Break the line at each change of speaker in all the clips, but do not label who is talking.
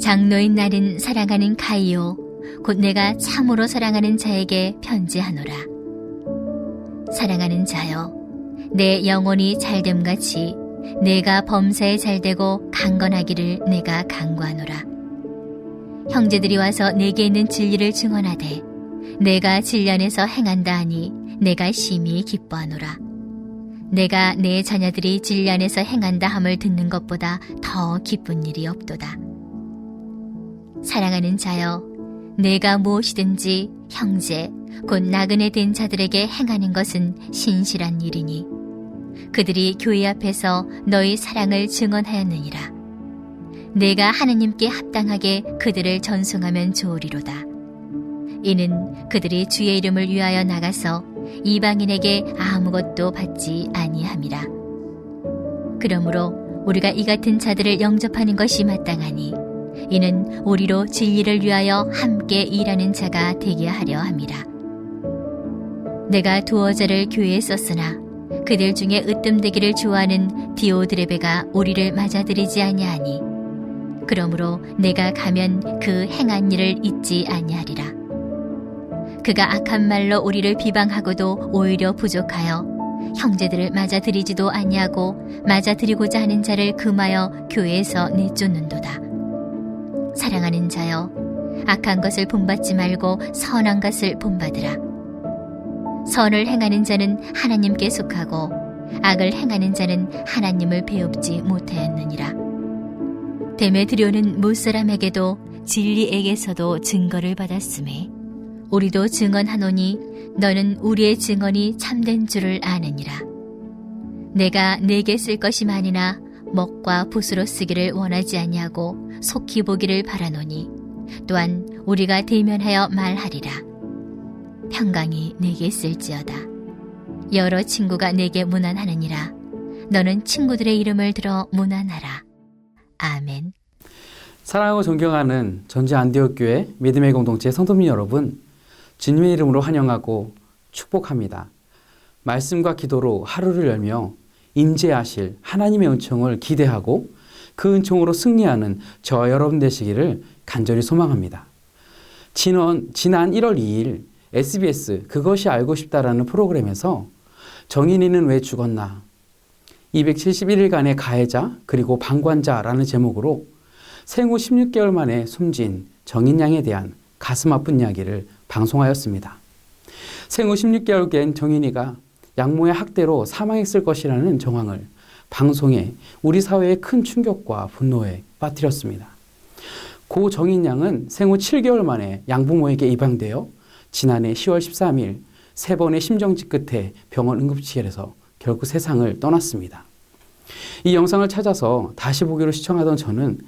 장로인 나는 사랑하는 가이오 곧 내가 참으로 사랑하는 자에게 편지하노라. 사랑하는 자여, 내 영혼이 잘됨같이 내가 범사에 잘되고 강건하기를 내가 간구하노라. 형제들이 와서 내게 있는 진리를 증언하되 내가 진리 안에서 행한다 하니 내가 심히 기뻐하노라. 내가 내 자녀들이 진리 안에서 행한다 함을 듣는 것보다 더 기쁜 일이 없도다. 사랑하는 자여, 내가 무엇이든지 형제 곧 나그네 된 자들에게 행하는 것은 신실한 일이니 그들이 교회 앞에서 너희 사랑을 증언하였느니라. 내가 하느님께 합당하게 그들을 전송하면 좋으리로다. 이는 그들이 주의 이름을 위하여 나가서 이방인에게 아무것도 받지 아니함이라. 그러므로 우리가 이 같은 자들을 영접하는 것이 마땅하니 이는 우리로 진리를 위하여 함께 일하는 자가 되게 하려 함이라. 내가 두어 자를 교회에 썼으나 그들 중에 으뜸되기를 좋아하는 디오드레베가 우리를 맞아들이지 아니하니 그러므로 내가 가면 그 행한 일을 잊지 아니하리라. 그가 악한 말로 우리를 비방하고도 오히려 부족하여 형제들을 맞아들이지도 아니하고 맞아들이고자 하는 자를 금하여 교회에서 내쫓는도다. 사랑하는 자여, 악한 것을 본받지 말고 선한 것을 본받으라. 선을 행하는 자는 하나님께 속하고 악을 행하는 자는 하나님을 배웁지 못하였느니라. 데메드리오는 무사람에게도 진리에게서도 증거를 받았으매 우리도 증언하노니 너는 우리의 증언이 참된 줄을 아느니라. 내가 내게 쓸 것이 많으나 먹과 붓으로 쓰기를 원하지 아니하고 속히 보기를 바라노니 또한 우리가 대면하여 말하리라. 평강이 내게 있을지어다. 여러 친구가 내게 문안하느니라. 너는 친구들의 이름을 들어 문안하라. 아멘.
사랑하고 존경하는 전주 안디옥 교회 믿음의 공동체 성도님 여러분, 주님의 이름으로 환영하고 축복합니다. 말씀과 기도로 하루를 열며 임재하실 하나님의 은총을 기대하고 그 은총으로 승리하는 저와 여러분 되시기를 간절히 소망합니다. 지난 1월 2일 SBS 그것이 알고 싶다라는 프로그램에서 정인이는 왜 죽었나? 271일간의 가해자 그리고 방관자라는 제목으로 생후 16개월 만에 숨진 정인 양에 대한 가슴 아픈 이야기를 방송하였습니다. 생후 16개월 된 정인이가 양모의 학대로 사망했을 것이라는 정황을 방송에 우리 사회에 큰 충격과 분노에 빠뜨렸습니다. 고 정인 양은 생후 7개월 만에 양부모에게 입양되어 지난해 10월 13일 3번의 심정지 끝에 병원 응급실에서 결국 세상을 떠났습니다. 이 영상을 찾아서 다시 보기로 시청하던 저는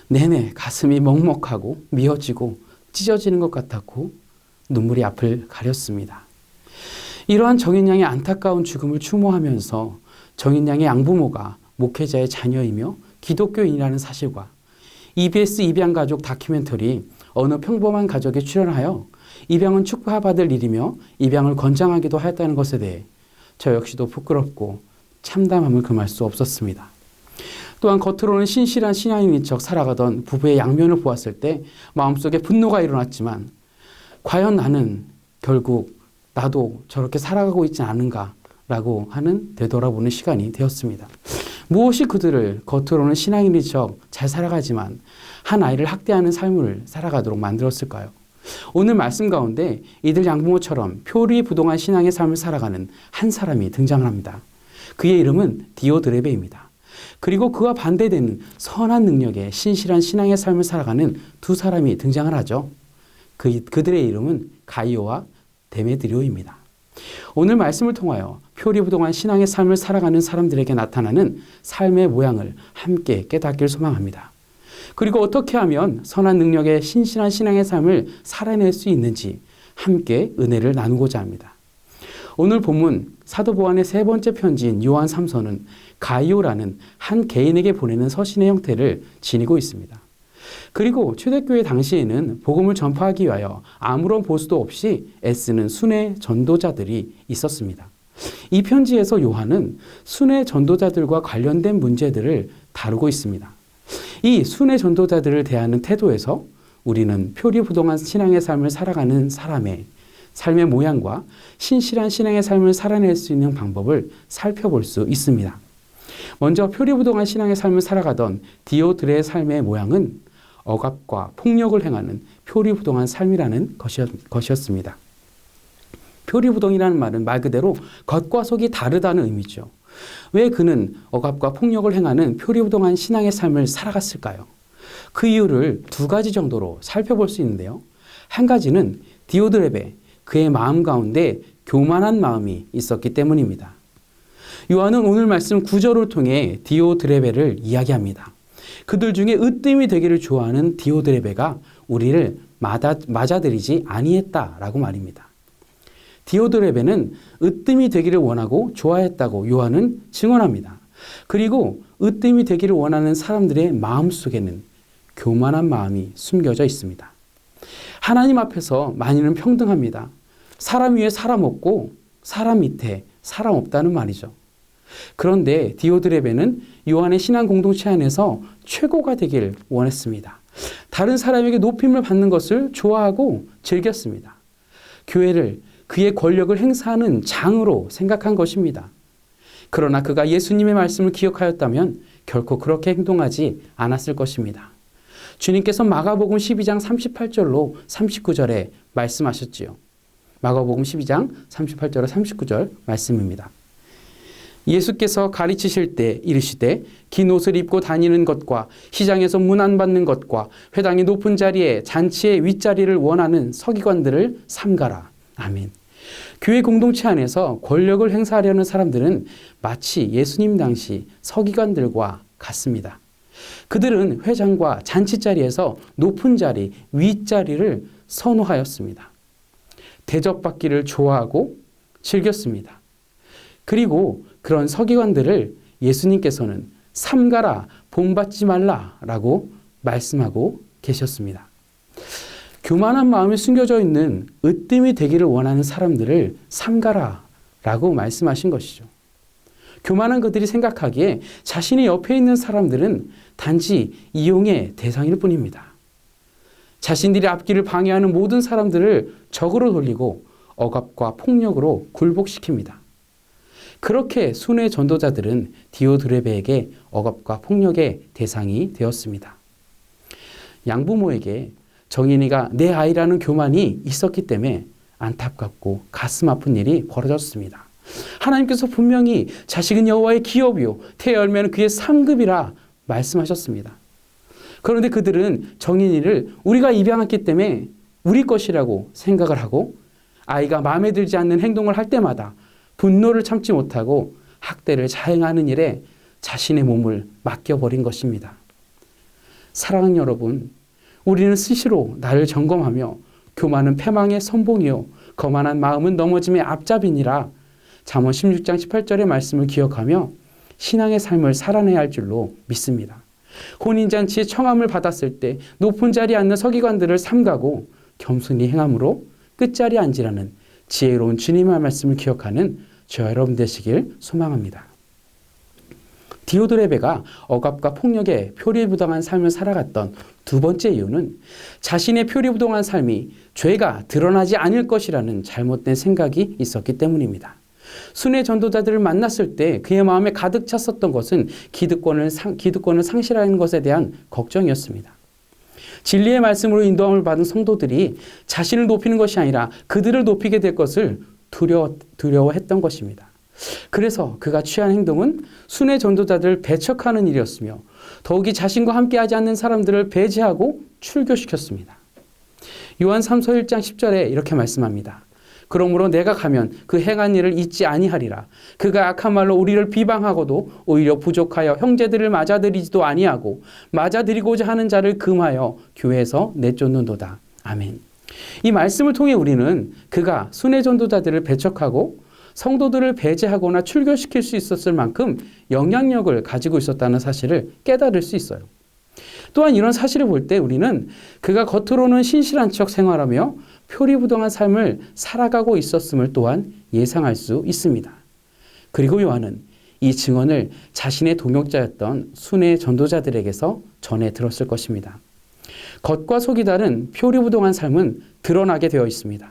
내내 가슴이 먹먹하고 미어지고 찢어지는 것 같았고 눈물이 앞을 가렸습니다. 이러한 정인 양의 안타까운 죽음을 추모하면서 정인 양의 양부모가 목회자의 자녀이며 기독교인이라는 사실과 EBS 입양가족 다큐멘터리 어느 평범한 가족에 출연하여 입양은 축하받을 일이며 입양을 권장하기도 하였다는 것에 대해 저 역시도 부끄럽고 참담함을 금할 수 없었습니다. 또한 겉으로는 신실한 신앙인인 척 살아가던 부부의 양면을 보았을 때 마음속에 분노가 일어났지만 과연 나는 결국 나도 저렇게 살아가고 있지 않은가라고 하는 되돌아보는 시간이 되었습니다. 무엇이 그들을 겉으로는 신앙인인 척 잘 살아가지만 한 아이를 학대하는 삶을 살아가도록 만들었을까요? 오늘 말씀 가운데 이들 양부모처럼 표리부동한 신앙의 삶을 살아가는 한 사람이 등장을 합니다. 그의 이름은 디오드레베입니다. 그리고 그와 반대되는 선한 능력의 신실한 신앙의 삶을 살아가는 두 사람이 등장을 하죠. 그들의 이름은 가이오와 데메드리오입니다. 오늘 말씀을 통하여 표리부동한 신앙의 삶을 살아가는 사람들에게 나타나는 삶의 모양을 함께 깨닫기를 소망합니다. 그리고 어떻게 하면 선한 능력의 신실한 신앙의 삶을 살아낼 수 있는지 함께 은혜를 나누고자 합니다. 오늘 본문 사도 보안의 세 번째 편지인 요한 3서는 가이오라는 한 개인에게 보내는 서신의 형태를 지니고 있습니다. 그리고 초대교회 당시에는 복음을 전파하기 위하여 아무런 보수도 없이 애쓰는 순회 전도자들이 있었습니다. 이 편지에서 요한은 순회 전도자들과 관련된 문제들을 다루고 있습니다. 이 순회 전도자들을 대하는 태도에서 우리는 표리부동한 신앙의 삶을 살아가는 사람의 삶의 모양과 신실한 신앙의 삶을 살아낼 수 있는 방법을 살펴볼 수 있습니다. 먼저 표리부동한 신앙의 삶을 살아가던 디오드레의 삶의 모양은 억압과 폭력을 행하는 표리부동한 삶이라는 것이었습니다. 표리부동이라는 말은 말 그대로 겉과 속이 다르다는 의미죠. 왜 그는 억압과 폭력을 행하는 표리부동한 신앙의 삶을 살아갔을까요? 그 이유를 두 가지 정도로 살펴볼 수 있는데요. 한 가지는 디오드레베, 그의 마음 가운데 교만한 마음이 있었기 때문입니다. 요한은 오늘 말씀 9절을 통해 디오드레베를 이야기합니다. 그들 중에 으뜸이 되기를 좋아하는 디오드레베가 우리를 맞아들이지 아니했다라고 말입니다. 디오드레베는 으뜸이 되기를 원하고 좋아했다고 요한은 증언합니다. 그리고 으뜸이 되기를 원하는 사람들의 마음속에는 교만한 마음이 숨겨져 있습니다. 하나님 앞에서 만인은 평등합니다. 사람 위에 사람 없고 사람 밑에 사람 없다는 말이죠. 그런데 디오드레베는 요한의 신앙 공동체 안에서 최고가 되길 원했습니다. 다른 사람에게 높임을 받는 것을 좋아하고 즐겼습니다. 교회를 그의 권력을 행사하는 장으로 생각한 것입니다. 그러나 그가 예수님의 말씀을 기억하였다면 결코 그렇게 행동하지 않았을 것입니다. 주님께서 마가복음 12장 38절로 39절에 말씀하셨지요. 마가복음 12장 38절로 39절 말씀입니다. 예수께서 가르치실 때 이르시되 긴 옷을 입고 다니는 것과 시장에서 문안받는 것과 회당의 높은 자리에 잔치의 윗자리를 원하는 서기관들을 삼가라. 아멘. 교회 공동체 안에서 권력을 행사하려는 사람들은 마치 예수님 당시 서기관들과 같습니다. 그들은 회장과 잔치자리에서 높은 자리, 윗자리를 선호하였습니다. 대접받기를 좋아하고 즐겼습니다. 그리고 그런 서기관들을 예수님께서는 삼가라, 본받지 말라라고 말씀하고 계셨습니다. 교만한 마음이 숨겨져 있는 으뜸이 되기를 원하는 사람들을 삼가라라고 말씀하신 것이죠. 교만한 그들이 생각하기에 자신의 옆에 있는 사람들은 단지 이용의 대상일 뿐입니다. 자신들이 앞길을 방해하는 모든 사람들을 적으로 돌리고 억압과 폭력으로 굴복시킵니다. 그렇게 순회 전도자들은 디오드레베에게 억압과 폭력의 대상이 되었습니다. 양부모에게 정인이가 내 아이라는 교만이 있었기 때문에 안타깝고 가슴 아픈 일이 벌어졌습니다. 하나님께서 분명히 자식은 여호와의 기업이요 태의 열매는 그의 상급이라 말씀하셨습니다. 그런데 그들은 정인이를 우리가 입양했기 때문에 우리 것이라고 생각을 하고 아이가 마음에 들지 않는 행동을 할 때마다 분노를 참지 못하고 학대를 자행하는 일에 자신의 몸을 맡겨버린 것입니다. 사랑하는 여러분, 우리는 스스로 나를 점검하며 교만은 패망의 선봉이요 거만한 마음은 넘어짐의 앞잡이니라 잠언 16장 18절의 말씀을 기억하며 신앙의 삶을 살아내야 할 줄로 믿습니다. 혼인잔치에 청함을 받았을 때 높은 자리에 앉는 서기관들을 삼가고 겸손히 행함으로 끝자리에 앉으라는 지혜로운 주님의 말씀을 기억하는 저와 여러분 되시길 소망합니다. 디오드레베가 억압과 폭력에 표리부동한 삶을 살아갔던 두 번째 이유는 자신의 표리부동한 삶이 죄가 드러나지 않을 것이라는 잘못된 생각이 있었기 때문입니다. 순회 전도자들을 만났을 때 그의 마음에 가득 찼었던 것은 기득권을 상실하는 것에 대한 걱정이었습니다. 진리의 말씀으로 인도함을 받은 성도들이 자신을 높이는 것이 아니라 그들을 높이게 될 것을 두려워했던 것입니다. 그래서 그가 취한 행동은 순회 전도자들을 배척하는 일이었으며 더욱이 자신과 함께하지 않는 사람들을 배제하고 출교시켰습니다. 요한 3서 1장 10절에 이렇게 말씀합니다. 그러므로 내가 가면 그 행한 일을 잊지 아니하리라. 그가 악한 말로 우리를 비방하고도 오히려 부족하여 형제들을 맞아들이지도 아니하고 맞아들이고자 하는 자를 금하여 교회에서 내쫓는도다. 아멘. 이 말씀을 통해 우리는 그가 순회 전도자들을 배척하고 성도들을 배제하거나 출교시킬 수 있었을 만큼 영향력을 가지고 있었다는 사실을 깨달을 수 있어요. 또한 이런 사실을 볼 때 우리는 그가 겉으로는 신실한 척 생활하며 표리부동한 삶을 살아가고 있었음을 또한 예상할 수 있습니다. 그리고 요한은 이 증언을 자신의 동역자였던 순회 전도자들에게서 전해 들었을 것입니다. 겉과 속이 다른 표리부동한 삶은 드러나게 되어 있습니다.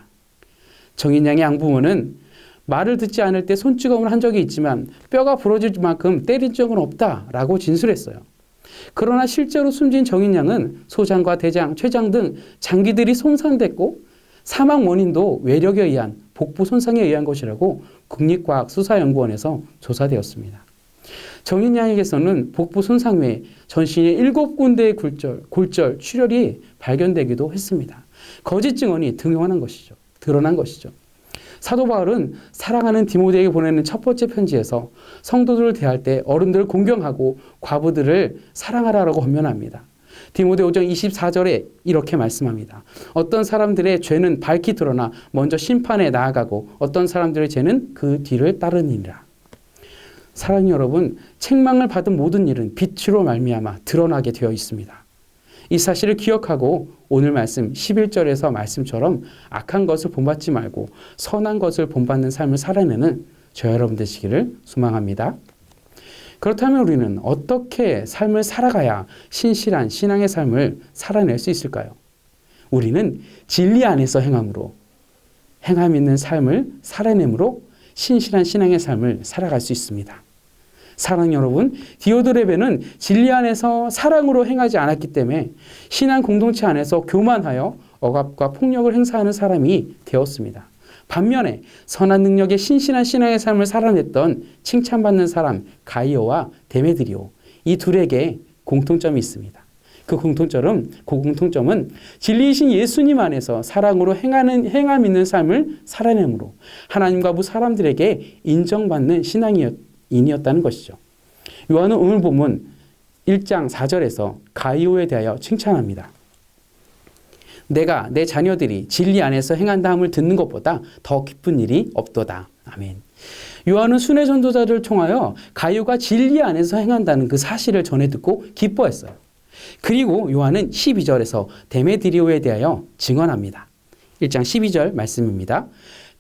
정인양의 양부모는 말을 듣지 않을 때 손찌검을 한 적이 있지만 뼈가 부러질 만큼 때린 적은 없다라고 진술했어요. 그러나 실제로 숨진 정인양은 소장과 대장, 췌장 등 장기들이 손상됐고 사망 원인도 외력에 의한 복부 손상에 의한 것이라고 국립과학수사연구원에서 조사되었습니다. 정인양에게서는 복부 손상 외에 전신의 7군데의 골절, 출혈이 발견되기도 했습니다. 거짓 증언이 드러난 것이죠. 사도 바울은 사랑하는 디모데에게 보내는 첫 번째 편지에서 성도들을 대할 때 어른들을 공경하고 과부들을 사랑하라고 권면합니다. 디모데 5장 24절에 이렇게 말씀합니다. 어떤 사람들의 죄는 밝히 드러나 먼저 심판에 나아가고 어떤 사람들의 죄는 그 뒤를 따르니라. 사랑하는 여러분, 책망을 받은 모든 일은 빛으로 말미암아 드러나게 되어 있습니다. 이 사실을 기억하고 오늘 말씀 11절에서 말씀처럼 악한 것을 본받지 말고 선한 것을 본받는 삶을 살아내는 저 여러분 되시기를 소망합니다. 그렇다면 우리는 어떻게 삶을 살아가야 신실한 신앙의 삶을 살아낼 수 있을까요? 우리는 진리 안에서 행함 있는 삶을 살아내므로 신실한 신앙의 삶을 살아갈 수 있습니다. 사랑하는 여러분, 디오드레베는 진리 안에서 사랑으로 행하지 않았기 때문에 신앙 공동체 안에서 교만하여 억압과 폭력을 행사하는 사람이 되었습니다. 반면에 선한 능력의 신실한 신앙의 삶을 살아냈던 칭찬받는 사람 가이오와 데메드리오, 이 둘에게 공통점이 있습니다. 그 공통점은 진리이신 예수님 안에서 사랑으로 행함 있는 삶을 살아내므로 하나님과 무 사람들에게 인정받는 신앙인이었다는 것이죠. 요한은 오늘 본문 1장 4절에서 가이오에 대하여 칭찬합니다. 내가 내 자녀들이 진리 안에서 행한다함을 듣는 것보다 더 기쁜 일이 없도다. 아멘. 요한은 순회 전도자들을 통하여 가이오가 진리 안에서 행한다는 그 사실을 전해 듣고 기뻐했어요. 그리고 요한은 12절에서 데메드리오에 대하여 증언합니다. 1장 12절 말씀입니다.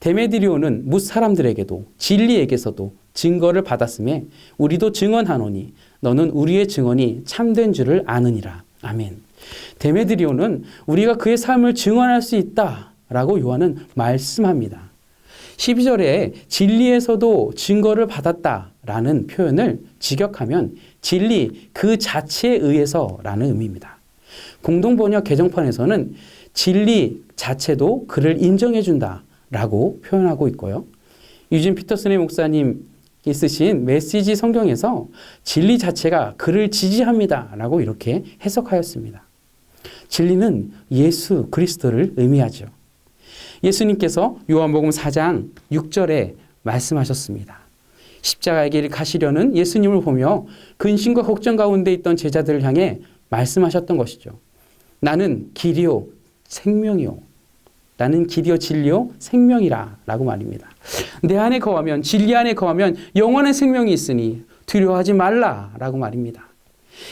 데메드리오는 뭇 사람들에게도 진리에게서도 증거를 받았음에 우리도 증언하노니 너는 우리의 증언이 참된 줄을 아느니라. 아멘. 데메드리오는 우리가 그의 삶을 증언할 수 있다라고 요한은 말씀합니다. 12절에 진리에서도 증거를 받았다라는 표현을 직역하면 진리 그 자체에 의해서라는 의미입니다. 공동번역 개정판에서는 진리 자체도 그를 인정해 준다라고 표현하고 있고요. 유진 피터슨의 목사님이 쓰신 메시지 성경에서 진리 자체가 그를 지지합니다라고 이렇게 해석하였습니다. 진리는 예수 그리스도를 의미하죠. 예수님께서 요한복음 4장 6절에 말씀하셨습니다. 십자가의 길을 가시려는 예수님을 보며 근심과 걱정 가운데 있던 제자들을 향해 말씀하셨던 것이죠. 나는 길이요 생명이요. 나는 길이요 진리요 생명이라 라고 말입니다. 내 안에 거하면 진리 안에 거하면 영원한 생명이 있으니 두려워하지 말라 라고 말입니다.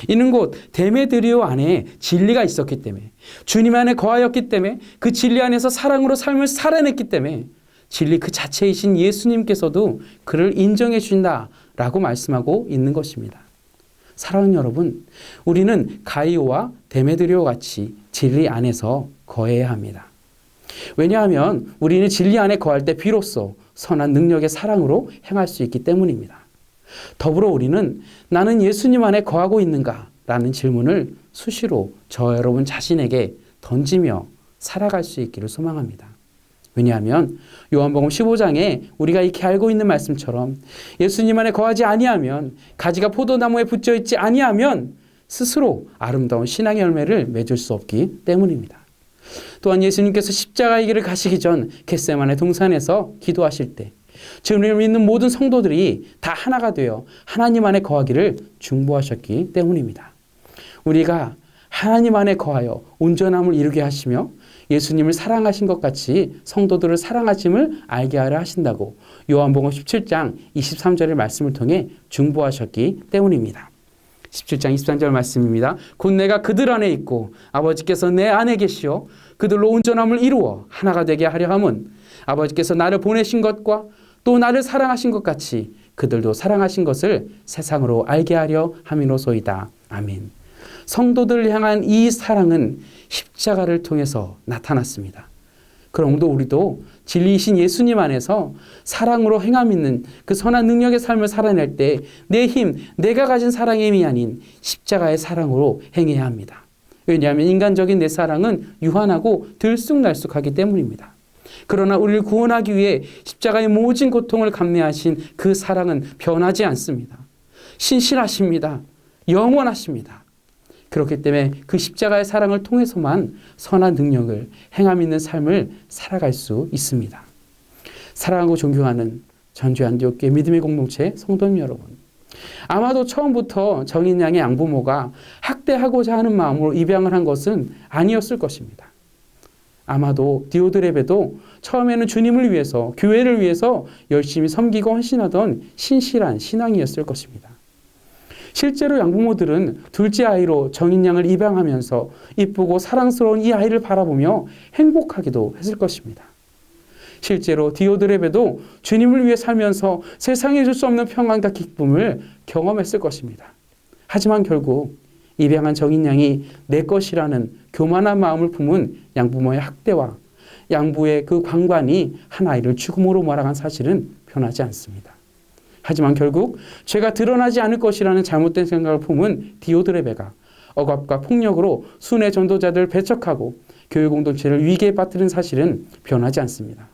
이는 곧 데메드리오 안에 진리가 있었기 때문에 주님 안에 거하였기 때문에 그 진리 안에서 사랑으로 삶을 살아냈기 때문에 진리 그 자체이신 예수님께서도 그를 인정해 주신다라고 말씀하고 있는 것입니다. 사랑하는 여러분, 우리는 가이오와 데메드리오 같이 진리 안에서 거해야 합니다. 왜냐하면 우리는 진리 안에 거할 때 비로소 선한 능력의 사랑으로 행할 수 있기 때문입니다. 더불어 우리는 나는 예수님 안에 거하고 있는가? 라는 질문을 수시로 저 여러분 자신에게 던지며 살아갈 수 있기를 소망합니다. 왜냐하면 요한복음 15장에 우리가 익히 알고 있는 말씀처럼 예수님 안에 거하지 아니하면, 가지가 포도나무에 붙여 있지 아니하면 스스로 아름다운 신앙의 열매를 맺을 수 없기 때문입니다. 또한 예수님께서 십자가의 길을 가시기 전 겟세마네 동산에서 기도하실 때 주님을 믿는 모든 성도들이 다 하나가 되어 하나님 안에 거하기를 중보하셨기 때문입니다. 우리가 하나님 안에 거하여 온전함을 이루게 하시며 예수님을 사랑하신 것 같이 성도들을 사랑하심을 알게 하려 하신다고 요한복음 17장 23절의 말씀을 통해 중보하셨기 때문입니다. 17장 23절 말씀입니다. 곧 내가 그들 안에 있고 아버지께서 내 안에 계시어 그들로 온전함을 이루어 하나가 되게 하려 함은 아버지께서 나를 보내신 것과 또 나를 사랑하신 것 같이 그들도 사랑하신 것을 세상으로 알게 하려 함이로소이다. 아멘. 성도들을 향한 이 사랑은 십자가를 통해서 나타났습니다. 그러므로 우리도 진리이신 예수님 안에서 사랑으로 행함 있는 그 선한 능력의 삶을 살아낼 때 내 힘, 내가 가진 사랑의 힘이 아닌 십자가의 사랑으로 행해야 합니다. 왜냐하면 인간적인 내 사랑은 유한하고 들쑥날쑥하기 때문입니다. 그러나 우리를 구원하기 위해 십자가의 모진 고통을 감내하신 그 사랑은 변하지 않습니다. 신실하십니다. 영원하십니다. 그렇기 때문에 그 십자가의 사랑을 통해서만 선한 능력을 행함 있는 삶을 살아갈 수 있습니다. 사랑하고 존경하는 전주 안디옥교회 믿음의 공동체 성도님 여러분, 아마도 처음부터 정인 양의 양부모가 학대하고자 하는 마음으로 입양을 한 것은 아니었을 것입니다. 아마도 디오드레베도 처음에는 주님을 위해서, 교회를 위해서 열심히 섬기고 헌신하던 신실한 신앙이었을 것입니다. 실제로 양부모들은 둘째 아이로 정인 양을 입양하면서 이쁘고 사랑스러운 이 아이를 바라보며 행복하기도 했을 것입니다. 실제로 디오드레베도 주님을 위해 살면서 세상에 줄 수 없는 평안과 기쁨을 경험했을 것입니다. 하지만 결국 입양한 정인 양이 내 것이라는 교만한 마음을 품은 양부모의 학대와 양부의 그 강관이 한 아이를 죽음으로 몰아간 사실은 변하지 않습니다. 하지만 결국 죄가 드러나지 않을 것이라는 잘못된 생각을 품은 디오드레베가 억압과 폭력으로 순회 전도자들을 배척하고 교회 공동체를 위기에 빠뜨린 사실은 변하지 않습니다.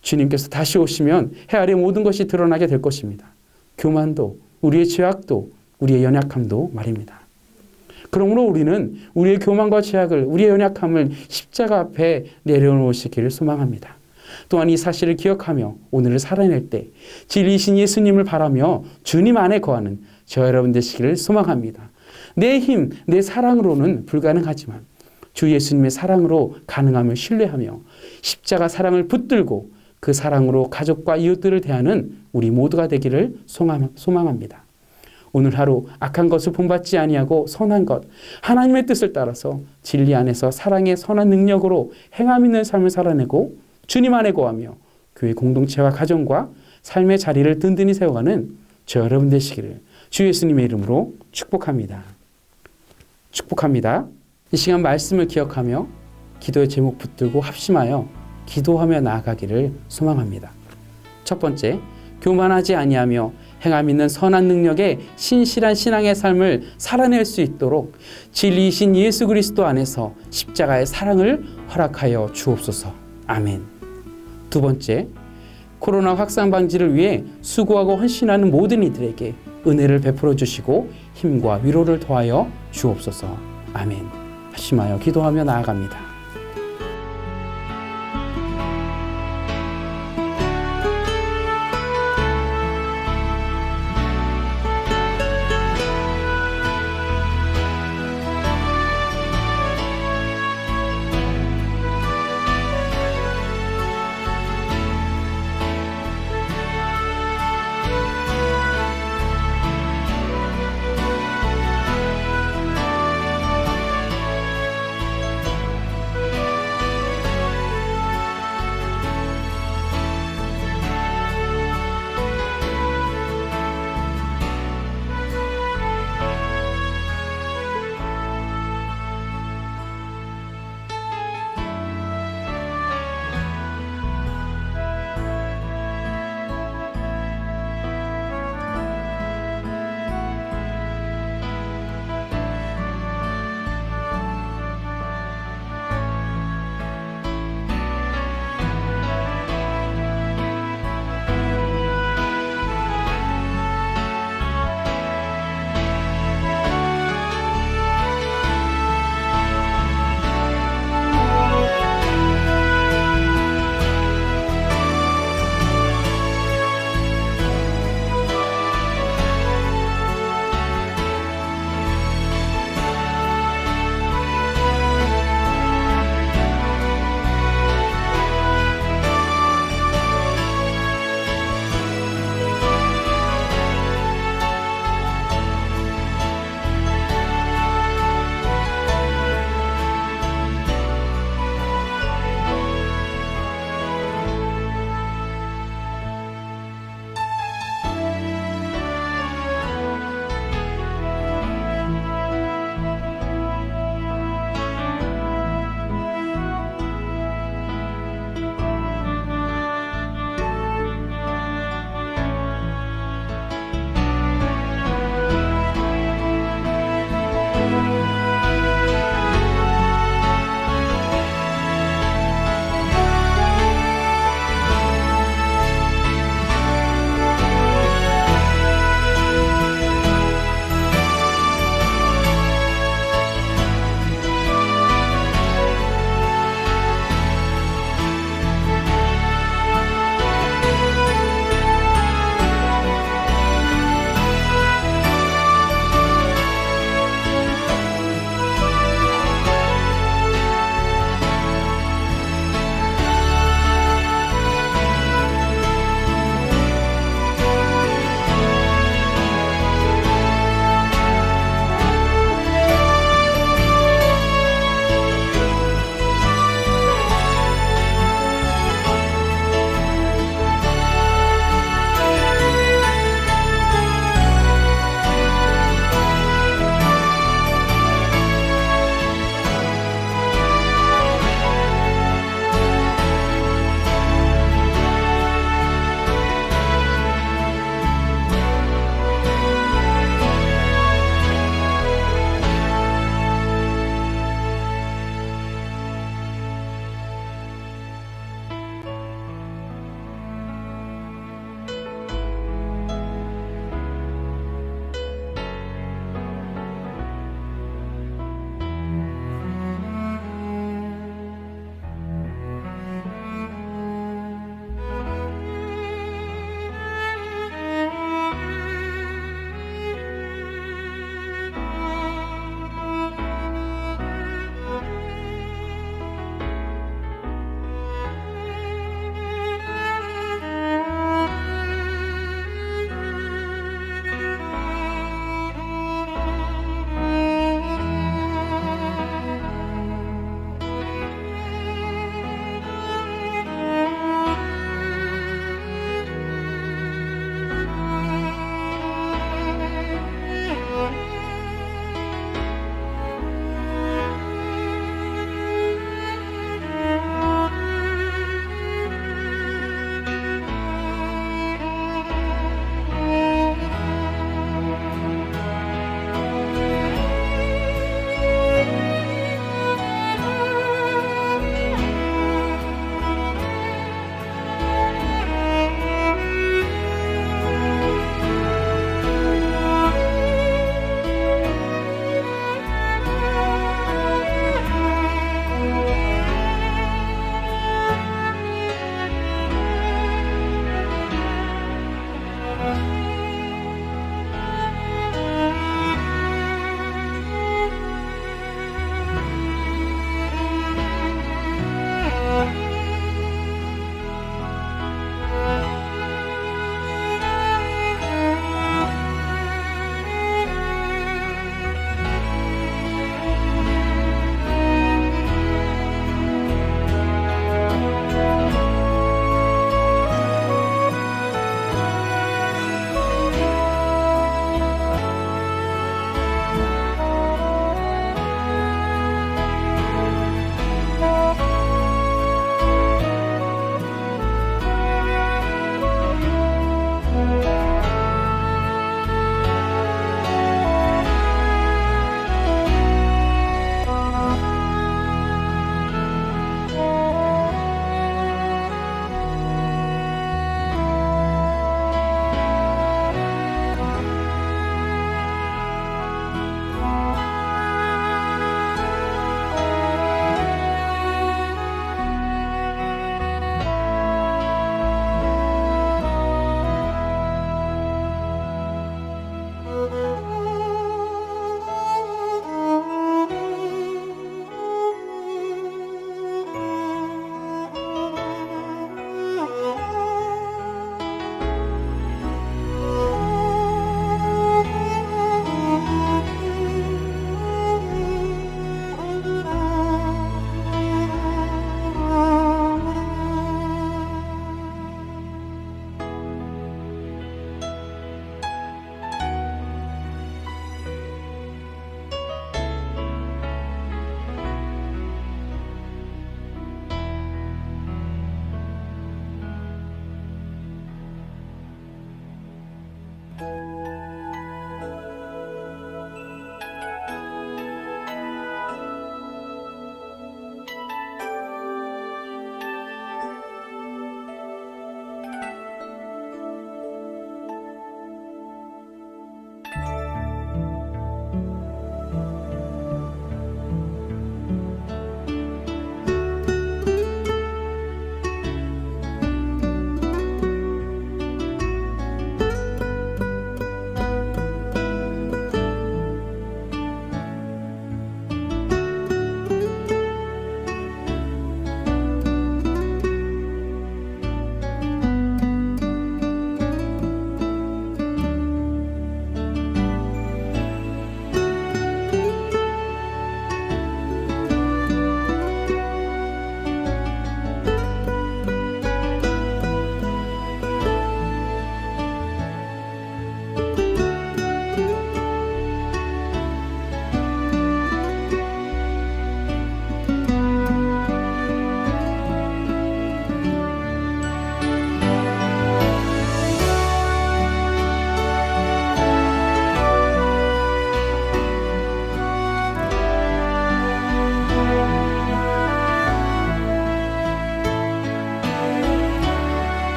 주님께서 다시 오시면 해 아래 모든 것이 드러나게 될 것입니다. 교만도, 우리의 죄악도, 우리의 연약함도 말입니다. 그러므로 우리는 우리의 교만과 죄악을, 우리의 연약함을 십자가 앞에 내려놓으시기를 소망합니다. 또한 이 사실을 기억하며 오늘을 살아낼 때 진리이신 예수님을 바라며 주님 안에 거하는 저 여러분 되시기를 소망합니다. 내 힘, 내 사랑으로는 불가능하지만 주 예수님의 사랑으로 가능함을 신뢰하며 십자가 사랑을 붙들고 그 사랑으로 가족과 이웃들을 대하는 우리 모두가 되기를 소망합니다. 오늘 하루 악한 것을 본받지 아니하고 선한 것, 하나님의 뜻을 따라서 진리 안에서 사랑의 선한 능력으로 행함 있는 삶을 살아내고 주님 안에 거하며 교회 공동체와 가정과 삶의 자리를 든든히 세워가는 저 여러분 되시기를 주 예수님의 이름으로 축복합니다. 축복합니다. 이 시간 말씀을 기억하며 기도의 제목 붙들고 합심하여 기도하며 나아가기를 소망합니다. 첫 번째, 교만하지 아니하며 행함 있는 선한 능력의 신실한 신앙의 삶을 살아낼 수 있도록 진리이신 예수 그리스도 안에서 십자가의 사랑을 허락하여 주옵소서. 아멘. 두 번째, 코로나 확산 방지를 위해 수고하고 헌신하는 모든 이들에게 은혜를 베풀어 주시고 힘과 위로를 더하여 주옵소서. 아멘. 합심하여 기도하며 나아갑니다.